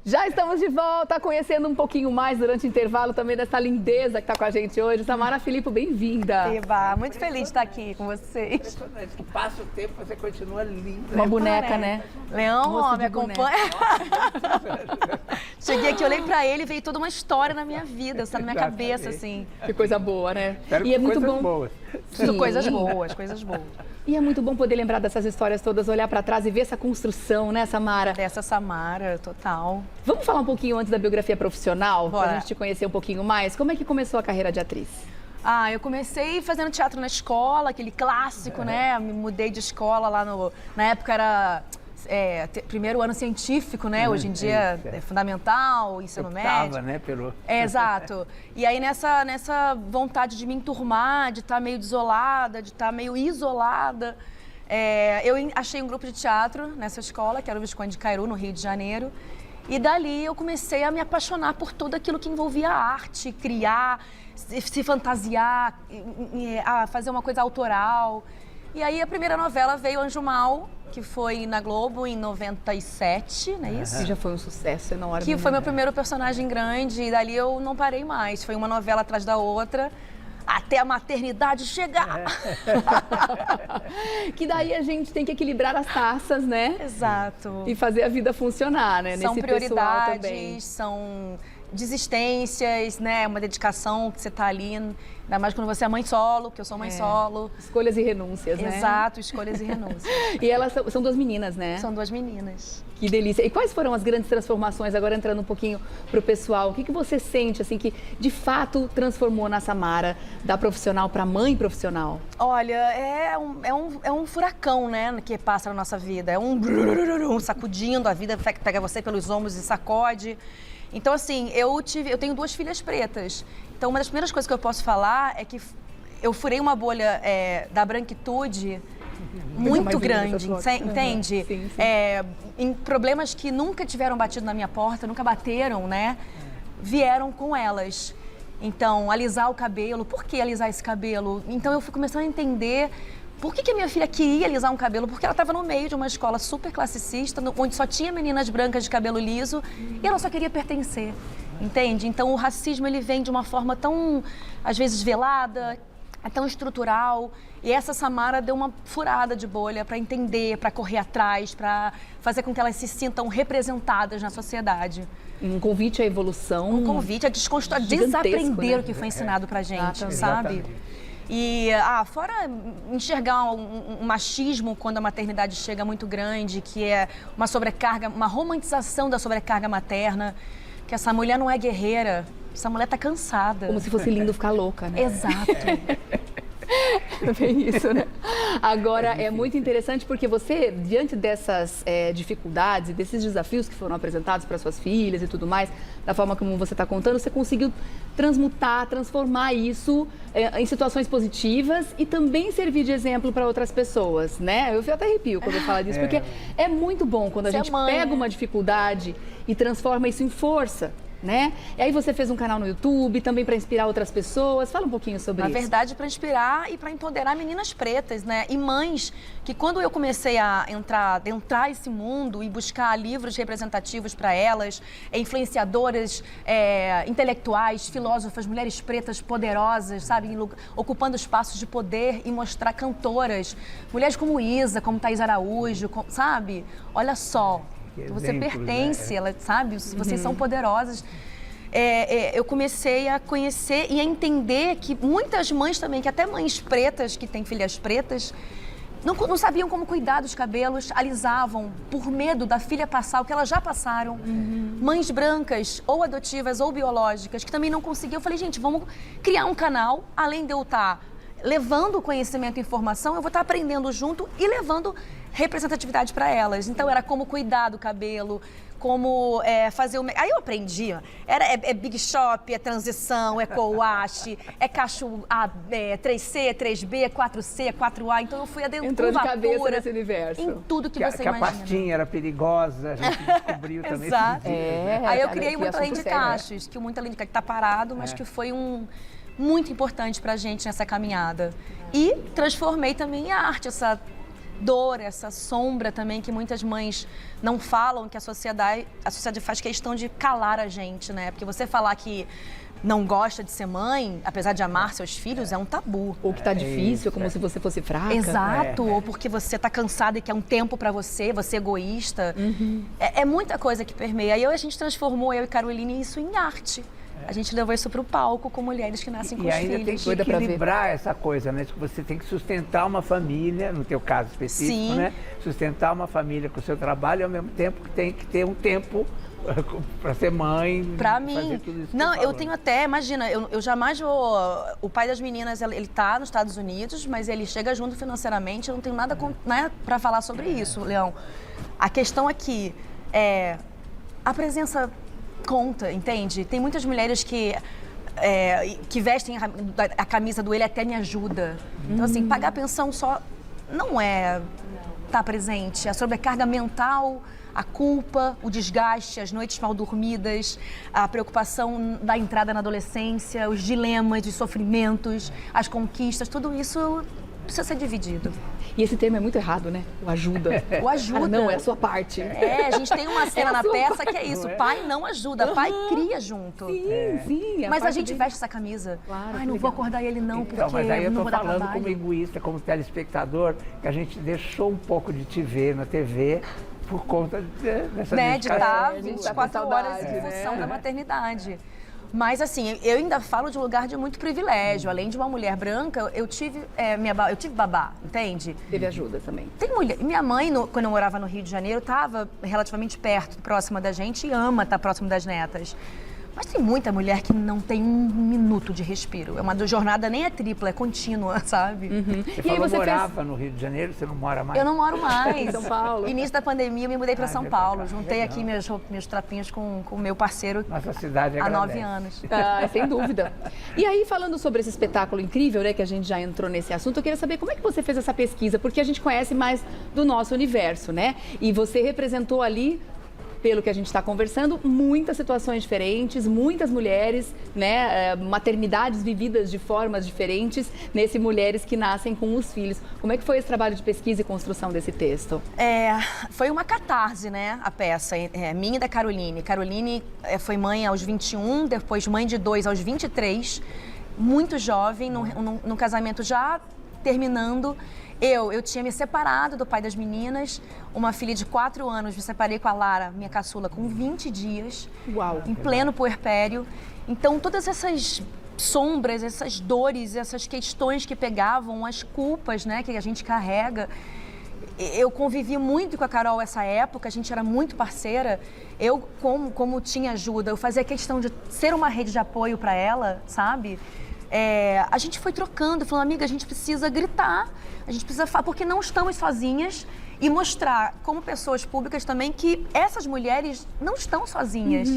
Já estamos de volta, conhecendo um pouquinho mais durante o intervalo também dessa lindeza que está com a gente hoje. Samara Filippo, bem-vinda. Eba, muito feliz de estar aqui com vocês. Impressionante, que passa o tempo, você continua linda. Uma boneca, né? Leão, Moça ó, de me acompanha. Cheguei aqui, olhei pra ele e veio toda uma história na minha vida, está na minha cabeça, assim. Que coisa boa, né? Espero E é que muito coisas bom. boas. Sim. Coisas boas, coisas boas. E é muito bom poder lembrar dessas histórias todas, olhar para trás e ver essa construção, né, Samara? Dessa Samara, total. Vamos falar um pouquinho antes da biografia profissional, para a Bora. gente te conhecer um pouquinho mais. Como é que começou a carreira de atriz? Ah, eu comecei fazendo teatro na escola, aquele clássico, né? Me mudei de escola lá no... Na época era primeiro ano científico, né? Hoje em dia é fundamental, ensino médio. Né, pelo... Exato. E aí nessa vontade de me enturmar, de estar meio desolada, de estar meio isolada, eu achei um grupo de teatro nessa escola, que era o Visconde de Cairu, no Rio de Janeiro. E dali eu comecei a me apaixonar por tudo aquilo que envolvia a arte, criar, se fantasiar, a fazer uma coisa autoral. E aí a primeira novela veio Anjo Mal, que foi na Globo em 97, não é isso? Que já foi um sucesso enorme. Que foi né? meu primeiro personagem grande e dali eu não parei mais. Foi uma novela atrás da outra, até a maternidade chegar. Que daí a gente tem que equilibrar as taças, né? Exato. E fazer a vida funcionar, né? São Nesse pessoal também. prioridades, são desistências, né? Uma dedicação que você tá ali, ainda mais quando você é mãe solo, porque eu sou mãe solo. Escolhas e renúncias, né? Exato, escolhas e renúncias. E elas são duas meninas, né? São duas meninas. Que delícia. E quais foram as grandes transformações, agora entrando um pouquinho pro pessoal? O que você sente, assim, que de fato transformou na Samara, da profissional para mãe profissional? Olha, é um furacão, né, que passa na nossa vida. É um sacudindo, a vida pega você pelos ombros e sacode. Então, assim, eu tenho duas filhas pretas. Então, uma das primeiras coisas que eu posso falar é que eu furei uma bolha da branquitude muito grande, entende? Sim, sim. Em problemas que nunca tiveram batido na minha porta, nunca bateram, né? Vieram com elas. Então, alisar o cabelo, por que alisar esse cabelo? Então, eu fui começando a entender por que a minha filha queria alisar um cabelo, porque ela estava no meio de uma escola super classicista, onde só tinha meninas brancas de cabelo liso, e ela só queria pertencer, entende? Então, o racismo, ele vem de uma forma tão, às vezes, velada, tão estrutural, e essa Samara deu uma furada de bolha para entender, para correr atrás, para fazer com que elas se sintam representadas na sociedade. Um convite à evolução. Um convite a desaprender, né? O que foi ensinado pra gente, sabe? Exatamente. E, fora enxergar um machismo quando a maternidade chega muito grande, que é uma sobrecarga, uma romantização da sobrecarga materna, que essa mulher não é guerreira, essa mulher tá cansada. Como se fosse lindo ficar louca, né? Exato. Bem isso, né? Agora, é muito interessante porque você, diante dessas dificuldades e desses desafios que foram apresentados para suas filhas e tudo mais, da forma como você está contando, você conseguiu transmutar, transformar isso em situações positivas e também servir de exemplo para outras pessoas, né? Eu até arrepio quando eu falo disso, porque é muito bom quando a Você é gente mãe, pega né? uma dificuldade e transforma isso em força. Né? E aí você fez um canal no YouTube também para inspirar outras pessoas. Fala um pouquinho sobre isso. Na verdade, para inspirar e para empoderar meninas pretas, né? E mães que quando eu comecei a adentrar esse mundo e buscar livros representativos para elas, influenciadoras, intelectuais, filósofas, mulheres pretas poderosas, sabe? Ocupando espaços de poder e mostrar cantoras, mulheres como Isa, como Thaís Araújo, sabe? Olha só. Você pertence, ela, sabe? Vocês são poderosas. Eu comecei a conhecer e a entender que muitas mães também, que até mães pretas, que têm filhas pretas, não sabiam como cuidar dos cabelos, alisavam por medo da filha passar o que elas já passaram. Mães brancas, ou adotivas, ou biológicas, que também não conseguiam. Eu falei, gente, vamos criar um canal, além de eu estar levando conhecimento e informação, eu vou estar aprendendo junto e levando representatividade para elas. Então, era como cuidar do cabelo, como fazer o... Aí eu aprendi, é Big Shop, é transição, é co-wash, é cacho A, 3C, 3B, 4C, 4A. Então, eu fui adentrando Entrou de cabeça nesse universo. em tudo que você Que a imagina. pastinha era perigosa, a gente descobriu também. Exato. esses dias. Aí eu cara, criei que muito além assunto de sério, cachos, que o muito além de cachos tá parado, mas que foi muito importante pra gente nessa caminhada. E transformei também em arte, dor, essa sombra também que muitas mães não falam, que a sociedade faz questão de calar a gente, né? Porque você falar que não gosta de ser mãe, apesar de amar seus filhos, é um tabu. Ou que tá difícil, como se você fosse fraca. Exato, ou porque você tá cansada e quer um tempo pra você é egoísta. É muita coisa que permeia. E a gente transformou, eu e Caroline, isso em arte. A gente levou isso pro palco com mulheres que nascem com os ainda filhos. tem que equilibrar essa coisa, né? Você tem que sustentar uma família, no teu caso específico, Sim. né? Sustentar uma família com o seu trabalho, ao mesmo tempo que tem que ter um tempo para ser mãe, Pra fazer mim, tudo isso. não, eu tenho até, imagina, eu jamais vou, o pai das meninas, ele tá nos Estados Unidos, mas ele chega junto financeiramente, eu não tenho nada né, para falar sobre isso, Leão. A questão aqui é, a presença conta, entende? Tem muitas mulheres que vestem a camisa do ele até me ajuda. Então, assim, pagar a pensão só não é estar presente, a sobrecarga mental, a culpa, o desgaste, as noites mal dormidas, a preocupação da entrada na adolescência, os dilemas, os sofrimentos, as conquistas, tudo isso precisa ser dividido. E esse termo é muito errado, né? O ajuda. O ajuda. Ah, não, é a sua parte. A gente tem uma cena na peça que é isso, não é? pai não ajuda, pai cria junto. Sim. Mas a gente veste essa camisa. Claro, Ai, que não legal. vou acordar ele não, porque Então, mas aí eu não tô vou dar falando trabalho. como egoísta, como telespectador, que a gente deixou um pouco de te ver na TV por conta dessa Né, de dedicação. estar 24 horas em função da maternidade. Mas assim, eu ainda falo de um lugar de muito privilégio. Além de uma mulher branca, eu tive babá, entende? Teve ajuda também. Tem mulher. Minha mãe, quando eu morava no Rio de Janeiro, estava relativamente perto, próxima da gente e ama estar próximo das netas. Mas tem muita mulher que não tem um minuto de respiro. É uma jornada nem é tripla, é contínua, sabe? Você falou morava no Rio de Janeiro, você não mora mais? Eu não moro mais. Em São Paulo. Início da pandemia, eu me mudei para São veio pra Paulo. cá. Juntei Legal. aqui meus trapinhos com o meu parceiro Nossa cidade há 9 agradece. anos. Ah, sem dúvida. E aí, falando sobre esse espetáculo incrível, né, que a gente já entrou nesse assunto, eu queria saber como é que você fez essa pesquisa, porque a gente conhece mais do nosso universo, né? E você representou ali, pelo que a gente está conversando, muitas situações diferentes, muitas mulheres, né, maternidades vividas de formas diferentes, nesse Mulheres que Nascem com os Filhos. Como é que foi esse trabalho de pesquisa e construção desse texto? Foi uma catarse, né, a peça, minha e da Caroline. Caroline foi mãe aos 21, depois mãe de 2 aos 23, muito jovem, num casamento já terminando. Eu tinha me separado do pai das meninas, uma filha de 4 anos, me separei com a Lara, minha caçula, com 20 dias. Uau! Em pleno puerpério. Então, todas essas sombras, essas dores, essas questões que pegavam, as culpas, né, que a gente carrega. Eu convivi muito com a Carol essa época, a gente era muito parceira. Eu, como tinha ajuda, eu fazia questão de ser uma rede de apoio para ela, sabe? A gente foi trocando, falando, amiga, a gente precisa gritar, a gente precisa falar, porque não estamos sozinhas, e mostrar como pessoas públicas também que essas mulheres não estão sozinhas,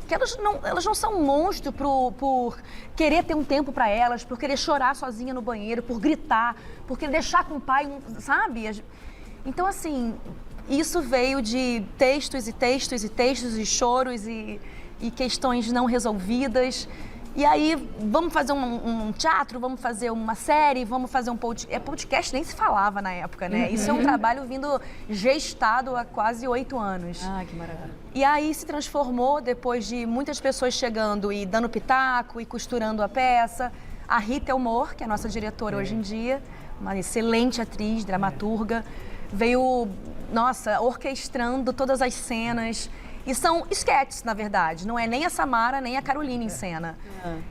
que elas não são um monstro por querer ter um tempo para elas, por querer chorar sozinha no banheiro, por gritar, por querer deixar com o pai, sabe? Então, assim, isso veio de textos e textos e textos e choros e questões não resolvidas. E aí, vamos fazer um teatro, vamos fazer uma série, vamos fazer um podcast. Podcast nem se falava na época, né? Isso é um trabalho vindo gestado há quase 8 anos. Ah, que maravilha. E aí se transformou, depois de muitas pessoas chegando e dando pitaco e costurando a peça. A Rita Elmore, que é a nossa diretora hoje em dia, uma excelente atriz, dramaturga, veio, orquestrando todas as cenas. E são esquetes, na verdade. Não é nem a Samara, nem a Caroline em cena.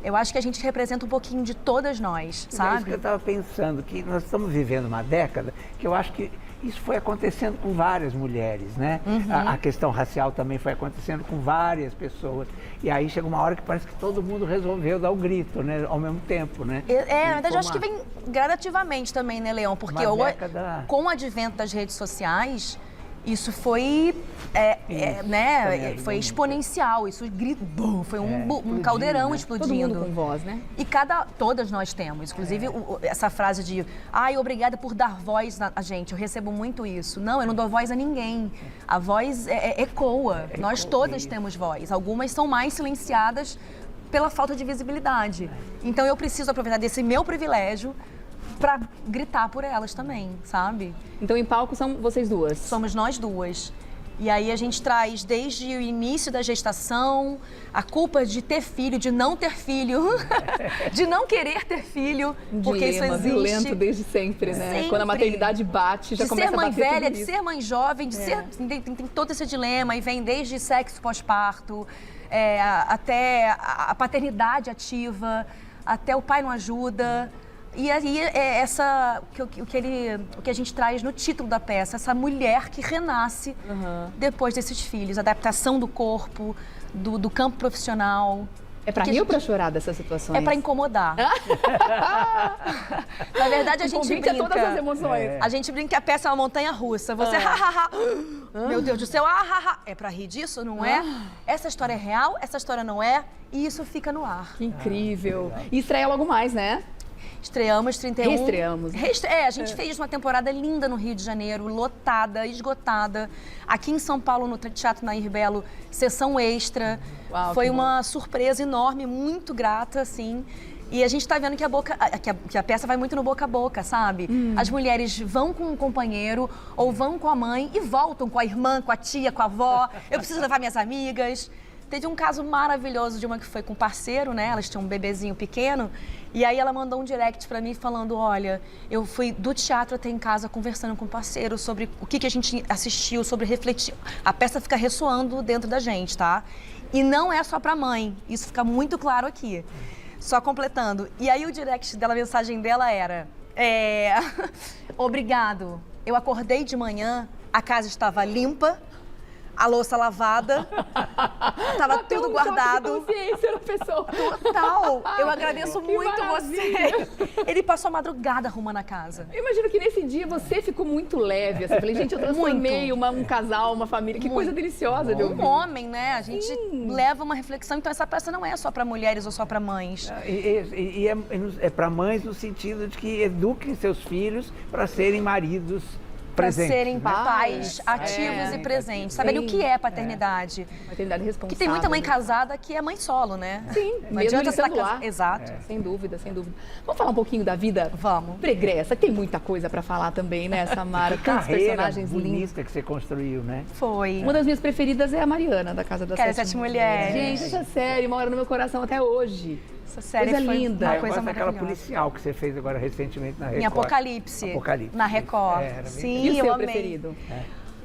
Eu acho que a gente representa um pouquinho de todas nós, É isso sabe? que eu estava pensando, que nós estamos vivendo uma década que eu acho que isso foi acontecendo com várias mulheres, né? A questão racial também foi acontecendo com várias pessoas. E aí chega uma hora que parece que todo mundo resolveu dar o grito, né? Ao mesmo tempo, né? Na verdade, eu acho que vem gradativamente também, né, Leão? Porque com o advento das redes sociais, isso foi, foi exponencial, isso foi um caldeirão explodindo. Todo mundo com voz, né? E todas nós temos, inclusive essa frase de, obrigada por dar voz a gente, eu recebo muito isso. Não, eu não dou voz a ninguém, a voz ecoa, nós todas temos voz, algumas são mais silenciadas pela falta de visibilidade. Então eu preciso aproveitar desse meu privilégio pra gritar por elas também, sabe? Então, em palco são vocês duas? Somos nós duas. E aí a gente traz desde o início da gestação, a culpa de ter filho, de não ter filho, de não querer ter filho, porque isso existe. Violento desde sempre, né? Sempre. Quando a maternidade bate, já começa a bater De ser mãe velha, tudo de isso. ser mãe jovem, de ser, tem todo esse dilema, e vem desde sexo pós-parto, até a paternidade ativa, até o pai não ajuda. E aí é o que a gente traz no título da peça, essa mulher que renasce depois desses filhos, adaptação do corpo, do campo profissional. É pra rir ou pra chorar dessas situações? É pra incomodar. Na verdade, a gente brinca brinca. todas as emoções. A gente brinca que a peça é uma montanha-russa. Você, meu Deus do céu, É pra rir disso, não é? Essa história é real, essa história não é. E isso fica no ar. Que incrível. E estreia logo mais, né? Estreamos 31. Reestreamos. A gente fez uma temporada linda no Rio de Janeiro, lotada, esgotada. Aqui em São Paulo, no Teatro Nair Belo, sessão extra. Uau, foi que uma surpresa enorme, muito grata, assim. E a gente está vendo que a peça vai muito no boca a boca, sabe? As mulheres vão com um companheiro ou vão com a mãe e voltam com a irmã, com a tia, com a avó. Eu preciso levar minhas amigas. Teve um caso maravilhoso de uma que foi com um parceiro, né? Elas tinham um bebezinho pequeno. E aí ela mandou um direct pra mim falando, olha, eu fui do teatro até em casa conversando com o parceiro sobre o que a gente assistiu, sobre refletir. A peça fica ressoando dentro da gente, tá? E não é só pra mãe, isso fica muito claro aqui. Só completando. E aí o direct dela, a mensagem dela era, obrigado, eu acordei de manhã, a casa estava limpa, a louça lavada, estava tudo guardado. Consciência da pessoa. Total, eu agradeço Que muito maravilha. você. Ele passou a madrugada arrumando a casa. Eu imagino que nesse dia você ficou muito leve. Assim. Eu falei, gente, eu transformei um casal, uma família. Que coisa deliciosa de ouvir. Um homem, né? A gente leva uma reflexão. Então essa peça não é só para mulheres ou só para mães. E é para mães no sentido de que eduquem seus filhos para serem maridos Para presentes, serem né? pais ativos e presentes. Sabendo o que é paternidade. Maternidade responsável. Que tem muita mãe né? casada que é mãe solo, né? Sim, Não mesmo adianta ele você estando estar lá. casada. Exato. Sem dúvida, sem dúvida. Vamos falar um pouquinho da vida Vamos. pregressa. Tem muita coisa pra falar também, né, Samara? Que Tantos carreira personagens lindos. bonita que você construiu, né? Foi. Uma das minhas preferidas é a Mariana, da Casa das Cara, Sete Sete Mulheres. Gente, essa série mora no meu coração até hoje. Essa série Coisa foi linda. uma Eu coisa gosto daquela maravilhosa. policial que você fez agora recentemente na Record. Em Apocalipse. Apocalipse. Na Record. Era bem Sim, E o eu seu amei. preferido?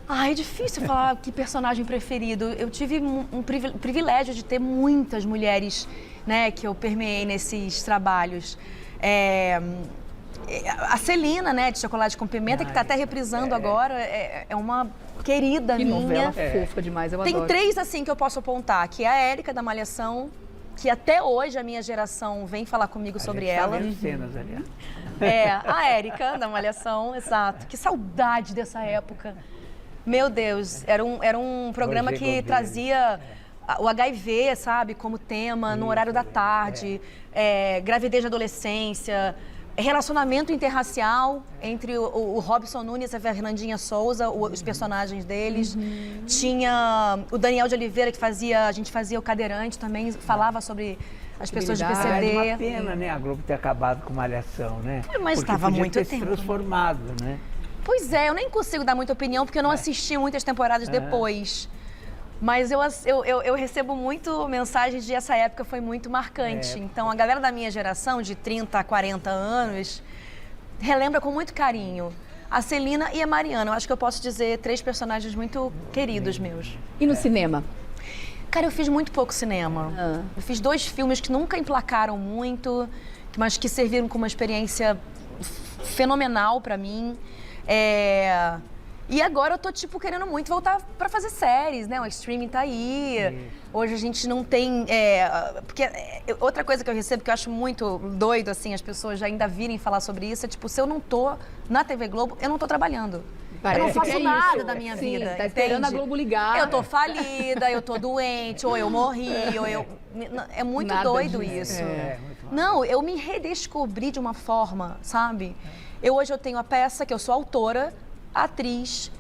Ai, é difícil falar que personagem preferido. Eu tive um privilégio de ter muitas mulheres, né, que eu permeei nesses trabalhos. A Celina, né, de Chocolate com Pimenta, que está até reprisando agora, é uma querida Que minha. novela fofa demais, eu Tem adoro. 3, assim, que eu posso apontar, que é a Érica, da Malhação, que até hoje a minha geração vem falar comigo sobre ela. Tá vendo cenas ali. A Érica, da Malhação, exato. Que saudade dessa época. Meu Deus, era um programa Roger que Gouveia. trazia o HIV, sabe, como tema, no horário da tarde, gravidez de adolescência, relacionamento interracial entre o Robson Nunes e a Fernandinha Souza, os personagens deles. Tinha o Daniel de Oliveira, que a gente fazia o Cadeirante também, falava sobre as pessoas de É PCD. uma pena, né, a Globo ter acabado com Malhação, né? Mas Porque estava podia muito ter tempo, se né? transformado, né? Pois é, eu nem consigo dar muita opinião porque eu não assisti muitas temporadas depois. Mas eu recebo muito mensagens de essa época foi muito marcante. Então a galera da minha geração, de 30 a 40 anos, relembra com muito carinho. A Celina e a Mariana, eu acho que eu posso dizer 3 personagens muito queridos meus. E no cinema? Cara, eu fiz muito pouco cinema. Eu fiz 2 filmes que nunca emplacaram muito, mas que serviram como uma experiência fenomenal pra mim. E agora eu tô, querendo muito voltar pra fazer séries, né? O streaming tá aí. Hoje a gente não tem... Porque outra coisa que eu recebo, que eu acho muito doido, assim, as pessoas já ainda virem falar sobre isso, é se eu não tô na TV Globo, eu não tô trabalhando. Parece eu não faço que é nada isso. da minha Sim, vida. tá esperando entende? a Globo ligar. Eu tô falida, eu tô doente, ou eu morri, ou eu... É muito Nada doido disso. isso. Muito mal. Não, eu me redescobri de uma forma, sabe? Hoje eu tenho a peça, que eu sou autora, atriz,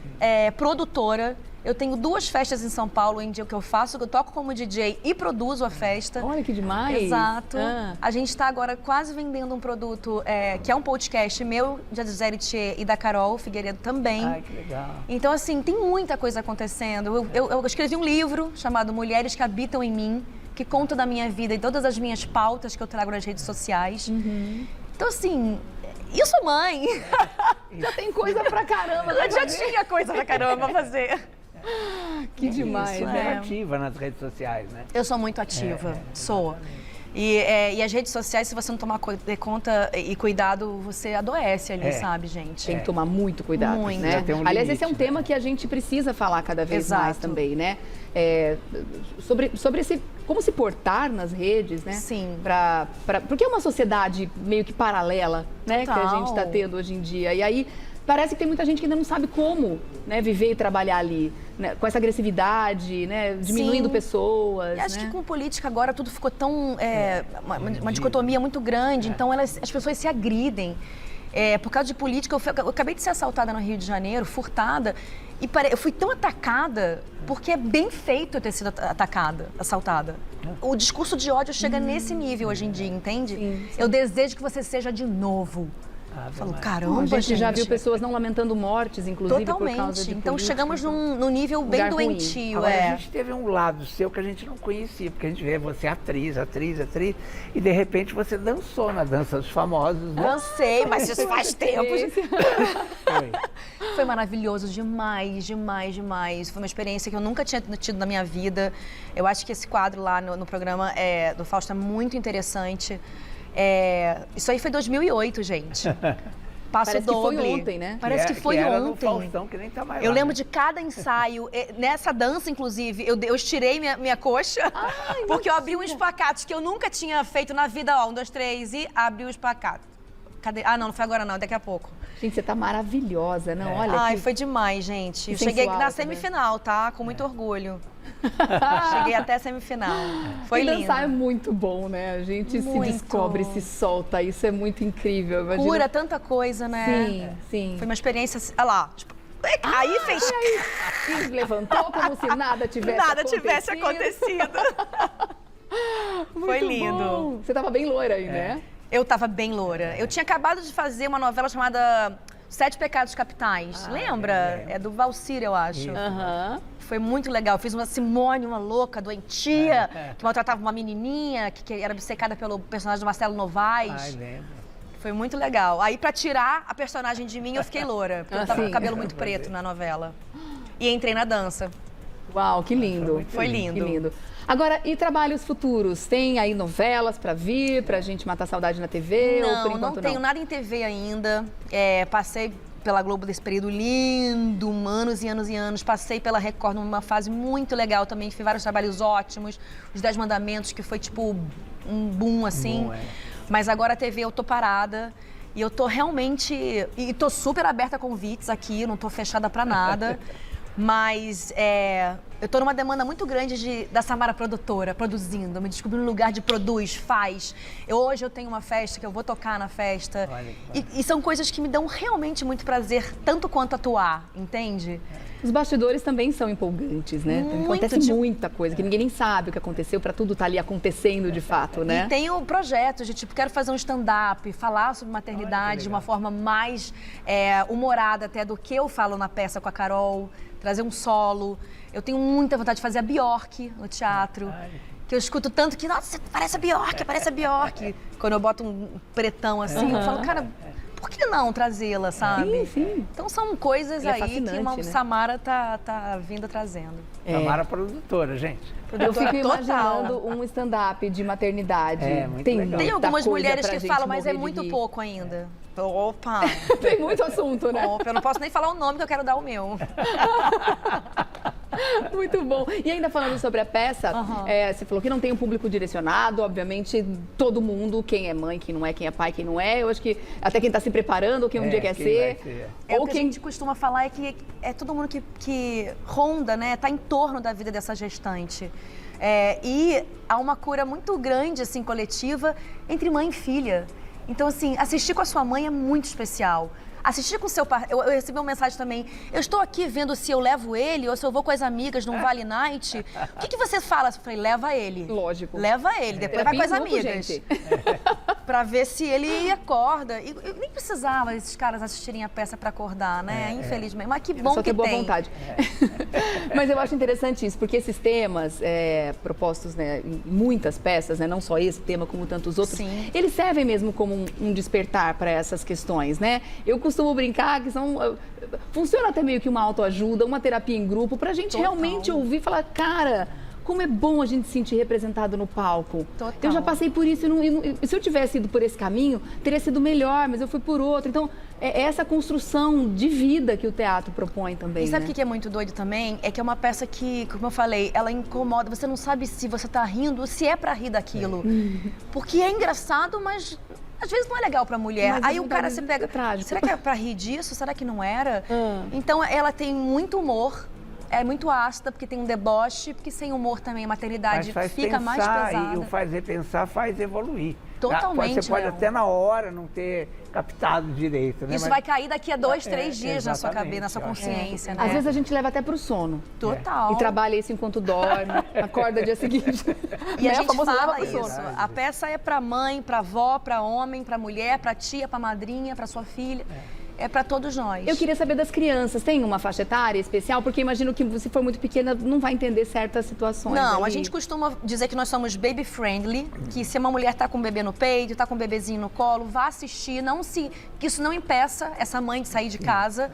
produtora Eu tenho 2 festas em São Paulo em dia que eu faço, que eu toco como DJ e produzo a festa. Olha que demais. Exato. A gente está agora quase vendendo um produto que é um podcast meu, da Gisele Thier e da Carol Figueiredo também. Ai, que legal. Então, assim, tem muita coisa acontecendo. Eu escrevi um livro chamado Mulheres que Habitam em Mim, que conta da minha vida e todas as minhas pautas que eu trago nas redes sociais. Então, assim, eu sou mãe. Já tem coisa pra caramba. Eu já tinha coisa pra caramba pra fazer. Que demais, Isso, né? é ativa nas redes sociais, né? Eu sou muito ativa, sou. E as redes sociais, se você não tomar conta e cuidado, você adoece ali, sabe, gente? Tem que tomar muito cuidado, Muito. né? Já tem um Aliás, limite, esse é um tema que a gente precisa falar cada vez Exato. mais também, né? Sobre esse, como se portar nas redes, né? Sim. Porque é uma sociedade meio que paralela, né? Que a Total. gente está tendo hoje em dia. E aí parece que tem muita gente que ainda não sabe como, né, viver e trabalhar ali, né, com essa agressividade, né, diminuindo Sim. pessoas. E acho né? que com política agora tudo ficou tão... uma dicotomia muito grande, então as pessoas se agridem. Por causa de política, eu acabei de ser assaltada no Rio de Janeiro, furtada, e eu fui tão atacada porque é bem feito eu ter sido assaltada. O discurso de ódio chega nesse nível hoje em dia, entende? Sim. Eu desejo que você seja de novo. Eu falo, caramba, A gente gente. já viu pessoas não lamentando mortes, inclusive, por causa Totalmente. de Então política. chegamos num nível bem lugar ruim. doentio. Agora, a gente teve um lado seu que a gente não conhecia, porque a gente vê você atriz, e de repente você dançou na Dança dos Famosos, né? Dancei, mas isso faz tempo. Foi. Foi maravilhoso, demais. Foi uma experiência que eu nunca tinha tido na minha vida. Eu acho que esse quadro lá no programa do Fausto é muito interessante. Isso aí foi 2008, gente. Passo Parece que doble. foi ontem, né? Parece que foi era ontem. no Faustão, que nem tá mais Eu lá, lembro né? de cada ensaio. Nessa dança, inclusive, eu estirei minha coxa, porque eu abri um espacate que eu nunca tinha feito na vida. 1, 2, 3 e abri o espacate. Cadê? Ah, não foi agora não, daqui a pouco. Gente, você tá maravilhosa, não? Olha Ai, que... foi demais, gente. Eu sensual cheguei na também. semifinal, tá? Com muito orgulho. Cheguei até a semifinal. Foi e lindo. dançar é muito bom, né? A gente se Muito. descobre, se solta. Isso é muito incrível. Imagina... Cura tanta coisa, né? Sim. Foi uma experiência, olha lá, tipo, aí fez... Se levantou como se nada tivesse Nada acontecido. tivesse acontecido. Muito Foi lindo. bom. Você tava bem loira aí, né? Eu tava bem loura. Eu tinha acabado de fazer uma novela chamada 7 Pecados Capitais. Lembra? É do Valcir, eu acho. Aham. Foi muito legal. Eu fiz uma Simone, uma louca, doentia, que maltratava uma menininha, que era obcecada pelo personagem do Marcelo Novaes. Ai, lembro. Foi muito legal. Aí, pra tirar a personagem de mim, eu fiquei loura. Porque eu tava com o cabelo muito preto na novela. E entrei na dança. Uau, que lindo. Foi lindo. Que lindo. Agora, e trabalhos futuros? Tem aí novelas pra vir, pra gente matar saudade na TV? ou por enquanto Não tenho nada em TV ainda. Passei pela Globo desse período lindo, anos e anos. Passei pela Record numa fase muito legal também. Fiz vários trabalhos ótimos. Os 10 Mandamentos, que foi tipo um boom, assim. Bom, Mas agora a TV eu tô parada. E eu tô realmente... E tô super aberta a convites aqui, não tô fechada pra nada. Mas eu tô numa demanda muito grande da Samara produtora, produzindo. Me descobri num lugar de produz, faz. Hoje eu tenho uma festa que eu vou tocar na festa. Olha E são coisas que me dão realmente muito prazer, tanto quanto atuar, entende? Os bastidores também são empolgantes, né? Acontece muita coisa, que ninguém nem sabe o que aconteceu pra tudo estar ali acontecendo de fato, né? E tenho projetos de tipo, quero fazer um stand-up, falar sobre maternidade de uma forma mais humorada até do que eu falo na peça com a Carol, trazer um solo. Eu tenho muita vontade de fazer a Bjork no teatro. Que eu escuto tanto que, nossa, parece a Bjork. Quando eu boto um pretão assim, eu falo, cara, por que não trazê-la, sabe? Sim. Então são coisas E é aí que fascinante, uma né? Samara tá vindo trazendo. Samara produtora, gente. Eu fico Total. imaginando um stand-up de maternidade. Muito Tem legal. Tem muita algumas coisa mulheres pra que gente falam, mas é morrer de muito rir. pouco ainda. Opa! Tem muito assunto, né? Opa, eu não posso nem falar o nome que eu quero dar o meu. Muito bom. E ainda falando sobre a peça, você falou que não tem um público direcionado, obviamente todo mundo, quem é mãe, quem não é, quem é pai, quem não é. Eu acho que até quem está se preparando, ou quem um dia quer quem ser. vai ser. O que a gente costuma falar é que é todo mundo que ronda, né? Tá em torno da vida dessa gestante. E há uma cura muito grande, assim, coletiva, entre mãe e filha. Então, assim, assistir com a sua mãe é muito especial. Assistir com seu parceiro. Eu recebi uma mensagem também. Eu estou aqui vendo se eu levo ele ou se eu vou com as amigas num Vale Night. O que você fala? Eu falei, leva ele. Lógico. Leva ele, depois vai com as Terapia em grupo, amigas. gente. Pra ver se ele acorda. E eu nem precisava esses caras assistirem a peça pra acordar, né? Infelizmente. Mas que bom Só que ter boa tem. vontade. Mas eu acho interessante isso, porque esses temas propostos, né, em muitas peças, né, não só esse tema como tantos outros, Sim. eles servem mesmo como um despertar para essas questões, né? Eu costumo brincar que funciona até meio que uma autoajuda, uma terapia em grupo, pra gente Total. realmente ouvir e falar, cara, como é bom a gente se sentir representado no palco. Total. Eu já passei por isso e se eu tivesse ido por esse caminho, teria sido melhor, mas eu fui por outro. Então, é essa construção de vida que o teatro propõe também, E sabe o né? que é muito doido também? É que é uma peça que, como eu falei, ela incomoda. Você não sabe se você tá rindo ou se é pra rir daquilo. Porque é engraçado, mas às vezes não é legal pra mulher. Mas Aí é o cara verdade, se pega, é trágico. será que é pra rir disso? Será que não era? Então ela tem muito humor. É muito ácida, porque tem um deboche, porque sem humor também a maternidade Mas faz fica pensar, mais pesada. e o fazer pensar faz evoluir. Totalmente, Você pode Léo. até na hora não ter captado direito, né? Isso Mas vai cair daqui a 2, 3 dias na sua exatamente, cabeça, na sua eu acho. consciência, né? Às vezes a gente leva até pro sono. Total. E trabalha isso enquanto dorme, acorda dia seguinte. E a Né? gente famoso leva fala pro isso. sono. A peça é pra mãe, pra avó, pra homem, pra mulher, pra tia, pra madrinha, pra sua filha. É pra todos nós. Eu queria saber das crianças, tem uma faixa etária especial? Porque imagino que se for muito pequena não vai entender certas situações. Não, a ali. gente costuma dizer que nós somos baby friendly, que se uma mulher tá com um bebê no peito, tá com um bebezinho no colo, vá assistir, que isso não impeça essa mãe de sair de casa.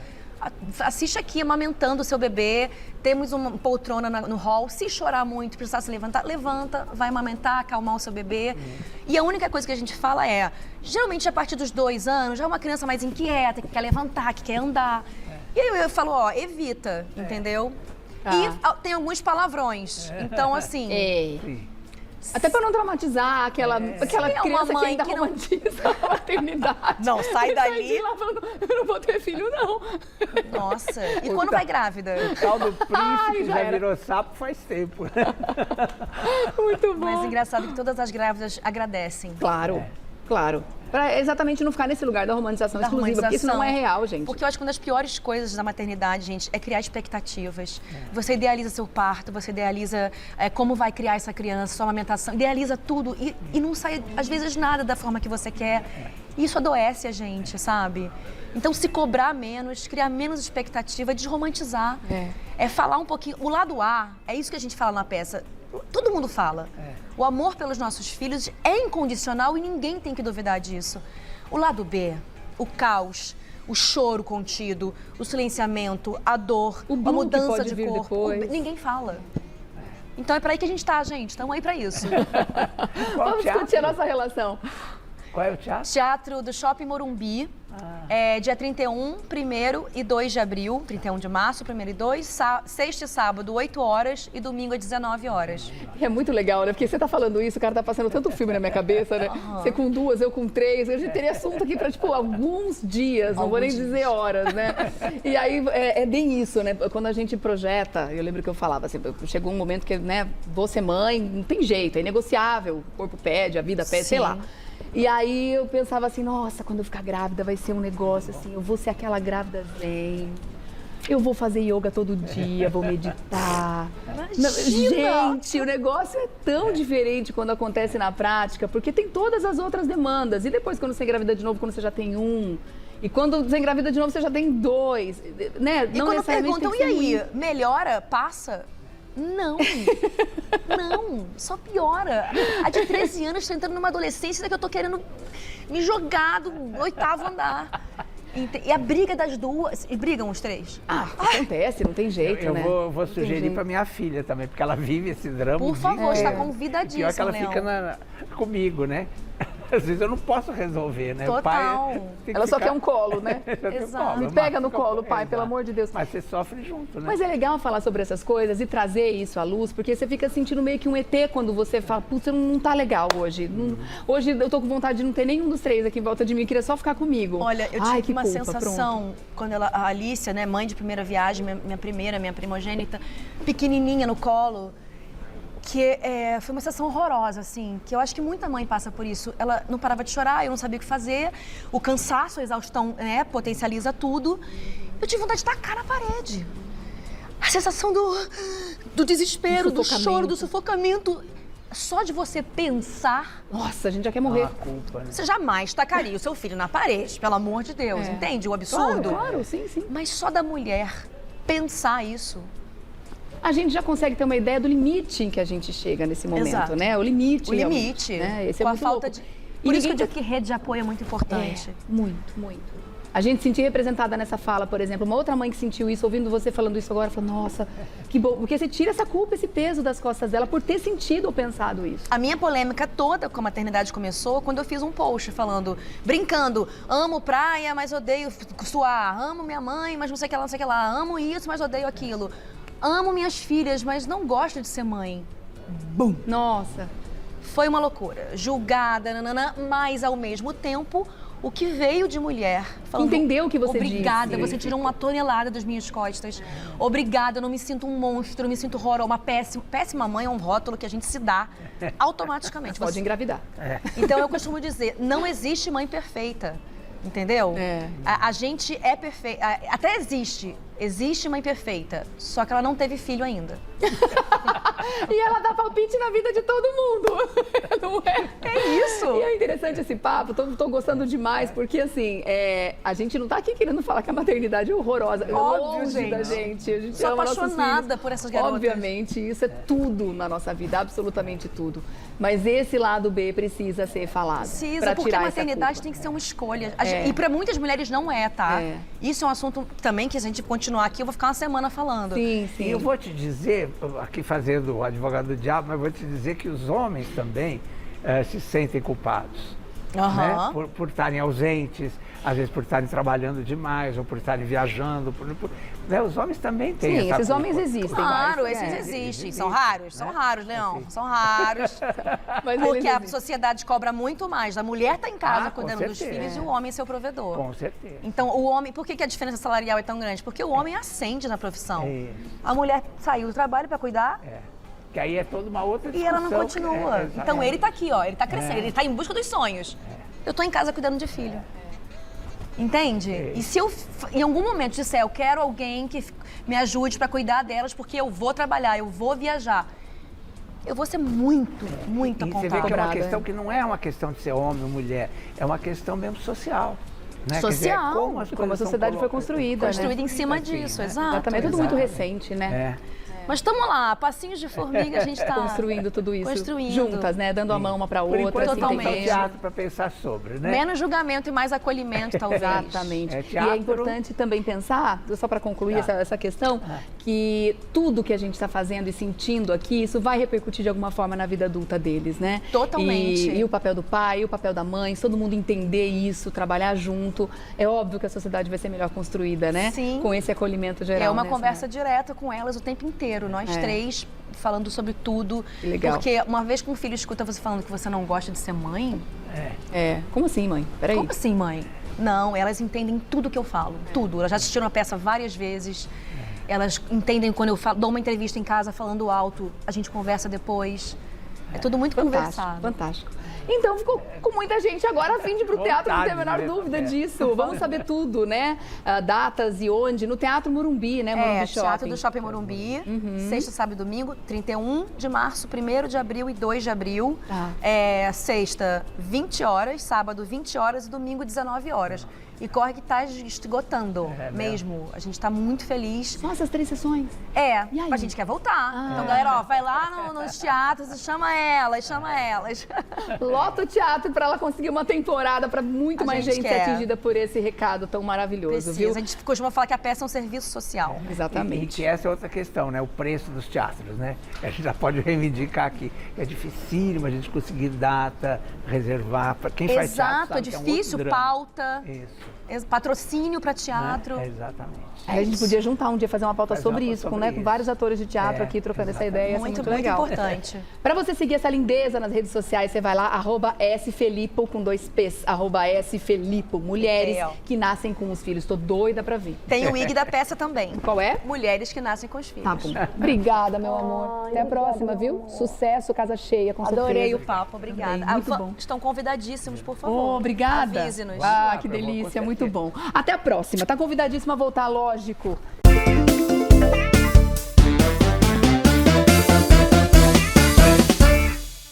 Assiste aqui amamentando o seu bebê, temos uma poltrona no hall, se chorar muito, precisar se levantar, levanta, vai amamentar, acalmar o seu bebê. E a única coisa que a gente fala é, geralmente a partir dos 2 anos, já é uma criança mais inquieta, que quer levantar, que quer andar. E aí eu falo, ó, evita, entendeu? E tem alguns palavrões, então assim... Sim. Até pra não traumatizar aquela Se é criança uma que mãe ainda que não- romantiza a maternidade. Não, sai E dali. de lá falando, eu não vou ter filho, não. Nossa, e quando vai grávida? O tal do príncipe Ai, já já era. virou sapo faz tempo. Muito bom. Mas engraçado que todas as grávidas agradecem. Claro, claro. Pra exatamente não ficar nesse lugar da romantização Da exclusiva, porque isso não é real, gente. Porque eu acho que uma das piores coisas da maternidade, gente, é criar expectativas. Você idealiza seu parto, você idealiza como vai criar essa criança, sua amamentação, idealiza tudo e não sai, às vezes, nada da forma que você quer. E isso adoece a gente, sabe? Então, se cobrar menos, criar menos expectativa, desromantizar. É falar um pouquinho... O lado A, é isso que a gente fala na peça. Todo mundo fala. O amor pelos nossos filhos é incondicional e ninguém tem que duvidar disso. O lado B, o caos, o choro contido, o silenciamento, a dor, O a blue que mudança pode de vir corpo. depois. Ninguém fala. Então é pra aí que a gente tá, gente. Estamos aí pra isso. Qual Vamos teatro? discutir a nossa relação. Qual é o teatro? Teatro do Shopping Morumbi, dia 31, 1º e 2 de abril, 31 de março, 1º e 2, sexta e sábado, 8 horas e domingo às 19 horas. E é muito legal, né? Porque você tá falando isso, o cara tá passando tanto filme na minha cabeça, né? Você com 2, eu com 3. A gente teria assunto aqui pra, tipo, alguns dias, não vou nem dizer horas, né? E aí é bem isso, né? Quando a gente projeta, eu lembro que eu falava assim, chegou um momento que, né, vou ser mãe, não tem jeito, é inegociável, o corpo pede, a vida pede, sei Sim. lá. E aí eu pensava assim, nossa, quando eu ficar grávida vai ser um negócio assim, eu vou ser aquela grávida zen, eu vou fazer yoga todo dia, vou meditar. Não, gente, o negócio é tão diferente quando acontece na prática, porque tem todas as outras demandas. E depois quando você engravida de novo, quando você já tem 1, e quando você engravida de novo, você já tem 2, né? E quando necessariamente perguntam, tem que e ser aí, ruim. melhora? Passa? Não, não, só piora. A de 13 anos tá entrando numa adolescência que eu tô querendo me jogar do 8º andar. E a briga das duas, e brigam os 3? Acontece, não tem jeito, Eu né? vou Não tem sugerir jeito. para minha filha também, porque ela vive esse drama. Por o dia favor, está inteiro. convidadíssima, Pior que ela Leão. fica comigo, né? Às vezes eu não posso resolver, né? O Total. pai tem que Ela só ficar- quer um colo, né? Só quer um Exato. colo, Me mas pega no fica- colo, pai, Exato. pelo amor de Deus. Mas você sofre junto, né? Mas é legal falar sobre essas coisas e trazer isso à luz, porque você fica sentindo meio que um ET quando você fala, putz, não tá legal hoje. Hoje eu tô com vontade de não ter nenhum dos 3 aqui em volta de mim, eu queria só ficar comigo. Olha, eu Ai, tive que uma culpa, sensação, quando a Alicia, né, mãe de primeira viagem, minha primogênita, pequenininha no colo, foi uma sensação horrorosa, assim, que eu acho que muita mãe passa por isso. Ela não parava de chorar, eu não sabia o que fazer, o cansaço, a exaustão, né, potencializa tudo. Eu tive vontade de tacar na parede. A sensação do desespero, do choro, do sufocamento. Só de você pensar... Nossa, a gente já quer morrer. Culpa, né? Você jamais tacaria o seu filho na parede, pelo amor de Deus, entende? O absurdo. Claro, sim, sim. Mas só da mulher pensar isso... A gente já consegue ter uma ideia do limite em que a gente chega nesse momento, Exato. né? O limite. O limite. Né? Esse com é a muito falta louco. de... E Por isso que eu ninguém digo que rede de apoio é muito importante. Muito, muito. A gente se sentir representada nessa fala, por exemplo, uma outra mãe que sentiu isso, ouvindo você falando isso agora, falou, nossa, que bom, porque você tira essa culpa, esse peso das costas dela por ter sentido ou pensado isso. A minha polêmica toda com a maternidade começou quando eu fiz um post falando, brincando, amo praia, mas odeio suar, amo minha mãe, mas não sei o que lá, não sei o que lá, amo isso, mas odeio aquilo, amo minhas filhas, mas não gosto de ser mãe. Bum! Nossa! Foi uma loucura, julgada, nanana, mas ao mesmo tempo... O que veio de mulher falando, entendeu o que você disse. Obrigada, você tirou uma tonelada das minhas costas. Obrigada, eu não me sinto um monstro, eu me sinto horrorosa. Uma péssima mãe é um rótulo que a gente se dá automaticamente. Pode engravidar. Então eu costumo dizer, não existe mãe perfeita. Entendeu? A gente é perfeita. Até existe mãe perfeita, só que ela não teve filho ainda. E ela dá palpite na vida de todo mundo, não é? É isso. E é interessante esse papo, tô gostando demais, porque assim, a gente não tá aqui querendo falar que a maternidade é horrorosa. Óbvio, longe gente. Da gente. A gente Sou ama apaixonada nossos filhos. por essas garotas. Obviamente, isso é tudo na nossa vida, absolutamente tudo. Mas esse lado B precisa ser falado. Precisa, porque a maternidade tem que ser uma escolha. E para muitas mulheres não é, tá? Isso é um assunto também que, se a gente continuar aqui, eu vou ficar uma semana falando. Sim, sim. E eu vou te dizer, aqui fazendo o advogado do diabo, mas vou te dizer que os homens também se sentem culpados. Né? Por estarem ausentes, às vezes por estarem trabalhando demais, ou por estarem viajando. Né? Os homens também têm essa esses culpa. homens existem. Claro, mas, esses existem. São raros? São raros, Leão. São raros. Mas porque a sociedade cobra muito mais. A mulher está em casa cuidando dos certeza. filhos e o homem é seu provedor. Com certeza. Então, o homem... Por que a diferença salarial é tão grande? Porque o homem ascende na profissão. A mulher saiu do trabalho para cuidar... Que aí é toda uma outra discussão. E ela não continua. Então ele tá aqui, ó, ele tá crescendo, ele tá em busca dos sonhos. Eu tô em casa cuidando de filho. Entende? E se eu, em algum momento, disser, eu quero alguém que me ajude para cuidar delas, porque eu vou trabalhar, eu vou viajar, eu vou ser muito apontada. Você vê que é uma questão que não é uma questão de ser homem ou mulher, é uma questão mesmo social. Né? Social. Quer dizer, como a sociedade foi construída. Construída em cima assim, disso, né? exato. Exatamente, é tudo muito recente, né? Mas estamos lá, passinhos de formiga, a gente está construindo tudo isso construindo. juntas, né? Dando a mão uma para outra. Por enquanto, totalmente. tem teatro para pensar sobre, né? Menos julgamento e mais acolhimento, talvez. Exatamente. Teatro... E é importante também pensar, só para concluir essa questão, que tudo que a gente está fazendo e sentindo aqui, isso vai repercutir de alguma forma na vida adulta deles, né? Totalmente. E o papel do pai, e o papel da mãe, se todo mundo entender isso, trabalhar junto, é óbvio que a sociedade vai ser melhor construída, né? Sim. Com esse acolhimento geral. É uma conversa direta com elas o tempo inteiro, nós três falando sobre tudo. Que legal. Porque uma vez que um filho escuta você falando que você não gosta de ser mãe... Como assim, mãe? Peraí. Como assim, mãe? Não, elas entendem tudo que eu falo, tudo. Elas já assistiram a peça várias vezes. Elas entendem quando eu dou uma entrevista em casa falando alto, a gente conversa depois. É tudo muito conversado. Fantástico. Então ficou com muita gente agora a fim de ir pro teatro, não tem a menor dúvida disso. Vamos saber tudo, né? Datas e onde. No Teatro Morumbi, né? Morumbi Shopping. Teatro do Shopping Morumbi, sexta, sábado e domingo, 31 de março, 1º de abril e 2 de abril. Sexta, 20 horas, sábado, 20 horas e domingo, 19 horas. E corre que tá esgotando mesmo. A gente tá muito feliz. São essas 3 sessões? A gente quer voltar. Então, galera, ó, vai lá nos teatros e chama elas. Lota o teatro para ela conseguir uma temporada para muito mais gente ser atingida por esse recado tão maravilhoso, viu? A gente costuma falar que a peça é um serviço social. Exatamente. E que essa é outra questão, né? O preço dos teatros, né? A gente já pode reivindicar aqui. É dificílimo a gente conseguir data, reservar. Para quem faz teatro, Exato, é sabe que difícil, um outro drama. pauta. Isso. Patrocínio para teatro. Exatamente. Aí a gente podia juntar um dia, fazer uma pauta Fazer sobre uma isso, pauta sobre com isso. vários atores de teatro aqui, trocando essa ideia. Isso é Muito, muito muito legal. importante. Para você seguir essa lindeza nas redes sociais, você vai lá, @sfelipo com 2 P's, @sfelipo. Mulheres Legal. que nascem com os filhos. Tô doida pra ver. Tem o IG da peça também. Qual é? Mulheres que nascem com os filhos. Tá bom. Obrigada, meu amor. Até a próxima, viu? Sucesso, casa cheia, com Adorei certeza. o papo, obrigada. Também, muito bom. Estão convidadíssimos, por favor. Oh, obrigada. Avise-nos. Ah, que Eu vou, com delícia, muito certeza. bom. Até a próxima. Tá convidadíssima a voltar, lógico.